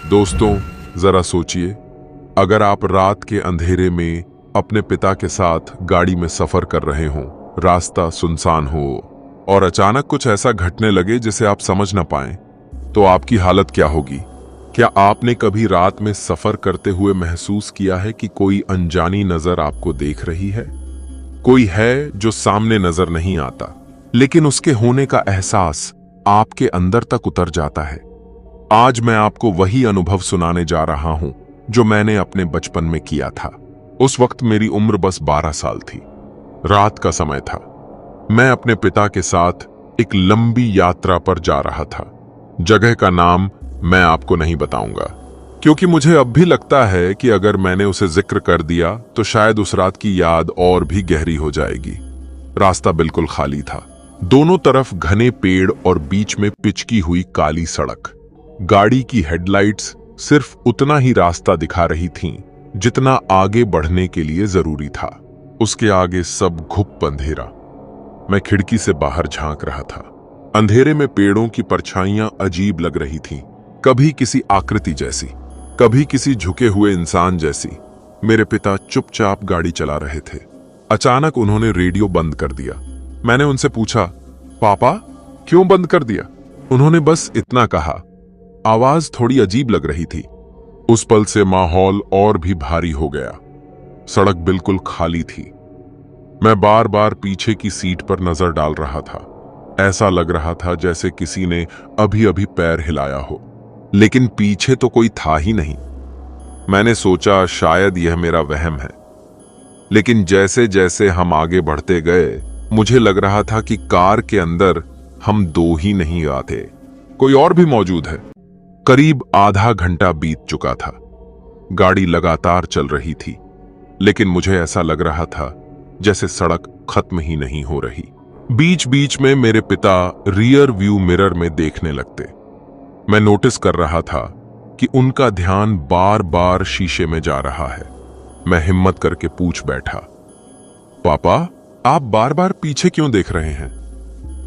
दोस्तों, जरा सोचिए, अगर आप रात के अंधेरे में अपने पिता के साथ गाड़ी में सफर कर रहे हों, रास्ता सुनसान हो और अचानक कुछ ऐसा घटने लगे जिसे आप समझ ना पाएं, तो आपकी हालत क्या होगी? क्या आपने कभी रात में सफर करते हुए महसूस किया है कि कोई अनजानी नजर आपको देख रही है? कोई है जो सामने नजर नहीं आता, लेकिन उसके होने का एहसास आपके अंदर तक उतर जाता है। आज मैं आपको वही अनुभव सुनाने जा रहा हूं जो मैंने अपने बचपन में किया था। उस वक्त मेरी उम्र बस 12 साल थी। रात का समय था। मैं अपने पिता के साथ एक लंबी यात्रा पर जा रहा था। जगह का नाम मैं आपको नहीं बताऊंगा, क्योंकि मुझे अब भी लगता है कि अगर मैंने उसे जिक्र कर दिया तो शायद उस रात की याद और भी गहरी हो जाएगी। रास्ता बिल्कुल खाली था। दोनों तरफ घने पेड़ और बीच में पिचकी हुई काली सड़क। गाड़ी की हेडलाइट्स सिर्फ उतना ही रास्ता दिखा रही थीं जितना आगे बढ़ने के लिए जरूरी था। उसके आगे सब घुप अंधेरा। मैं खिड़की से बाहर झांक रहा था। अंधेरे में पेड़ों की परछाइयां अजीब लग रही थीं, कभी किसी आकृति जैसी, कभी किसी झुके हुए इंसान जैसी। मेरे पिता चुपचाप गाड़ी चला रहे थे। अचानक उन्होंने रेडियो बंद कर दिया। मैंने उनसे पूछा, पापा, क्यों बंद कर दिया? उन्होंने बस इतना कहा। आवाज थोड़ी अजीब लग रही थी। उस पल से माहौल और भी भारी हो गया। सड़क बिल्कुल खाली थी। मैं बार बार पीछे की सीट पर नजर डाल रहा था। ऐसा लग रहा था जैसे किसी ने अभी अभी पैर हिलाया हो, लेकिन पीछे तो कोई था ही नहीं। मैंने सोचा शायद यह मेरा वहम है, लेकिन जैसे जैसे हम आगे बढ़ते गए मुझे लग रहा था कि कार के अंदर हम दो ही नहीं आते, कोई और भी मौजूद है। करीब आधा घंटा बीत चुका था। गाड़ी लगातार चल रही थी, लेकिन मुझे ऐसा लग रहा था जैसे सड़क खत्म ही नहीं हो रही। बीच बीच में मेरे पिता रियर व्यू मिरर में देखने लगते। मैं नोटिस कर रहा था कि उनका ध्यान बार बार शीशे में जा रहा है। मैं हिम्मत करके पूछ बैठा, पापा, आप बार बार पीछे क्यों देख रहे हैं?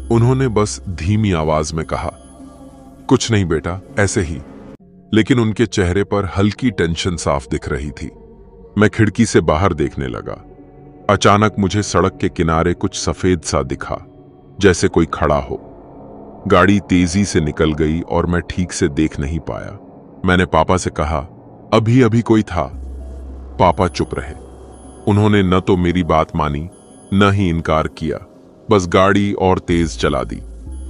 उन्होंने बस धीमी आवाज में कहा, कुछ नहीं बेटा, ऐसे ही। लेकिन उनके चेहरे पर हल्की टेंशन साफ दिख रही थी। मैं खिड़की से बाहर देखने लगा। अचानक मुझे सड़क के किनारे कुछ सफेद सा दिखा, जैसे कोई खड़ा हो। गाड़ी तेजी से निकल गई और मैं ठीक से देख नहीं पाया। मैंने पापा से कहा, अभी अभी कोई था। पापा चुप रहे। उन्होंने न तो मेरी बात मानी, न ही इनकार किया, बस गाड़ी और तेज चला दी।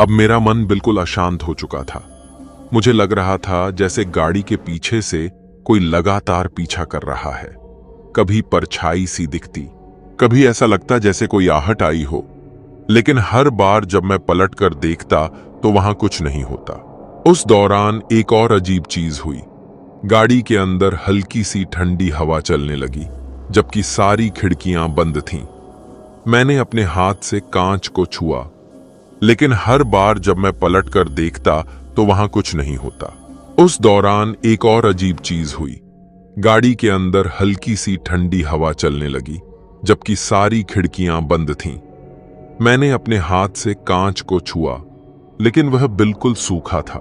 अब मेरा मन बिल्कुल अशांत हो चुका था। मुझे लग रहा था जैसे गाड़ी के पीछे से कोई लगातार पीछा कर रहा है। कभी परछाई सी दिखती, कभी ऐसा लगता जैसे कोई आहट आई हो, लेकिन हर बार जब मैं पलट कर देखता तो वहां कुछ नहीं होता। उस दौरान एक और अजीब चीज हुई। गाड़ी के अंदर हल्की सी ठंडी हवा चलने लगी, जबकि सारी खिड़कियां बंद थीं। मैंने अपने हाथ से कांच को छुआ, लेकिन हर बार जब मैं पलट कर देखता तो वहां कुछ नहीं होता। उस दौरान एक और अजीब चीज हुई। गाड़ी के अंदर हल्की सी ठंडी हवा चलने लगी, जबकि सारी खिड़कियां बंद थीं। मैंने अपने हाथ से कांच को छुआ, लेकिन वह बिल्कुल सूखा था।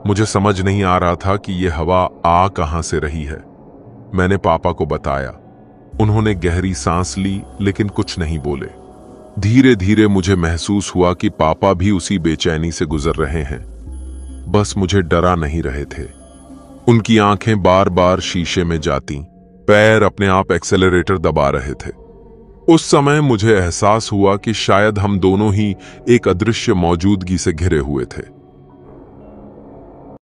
मुझे समझ नहीं आ रहा था कि यह हवा आ कहां से रही है। मैंने पापा को बताया। उन्होंने गहरी सांस ली, लेकिन कुछ नहीं बोले। धीरे धीरे मुझे महसूस हुआ कि पापा भी उसी बेचैनी से गुजर रहे हैं, बस मुझे डरा नहीं रहे थे। उनकी आंखें बार बार शीशे में जाती, पैर अपने आप एक्सेलरेटर दबा रहे थे। उस समय मुझे एहसास हुआ कि शायद हम दोनों ही एक अदृश्य मौजूदगी से घिरे हुए थे।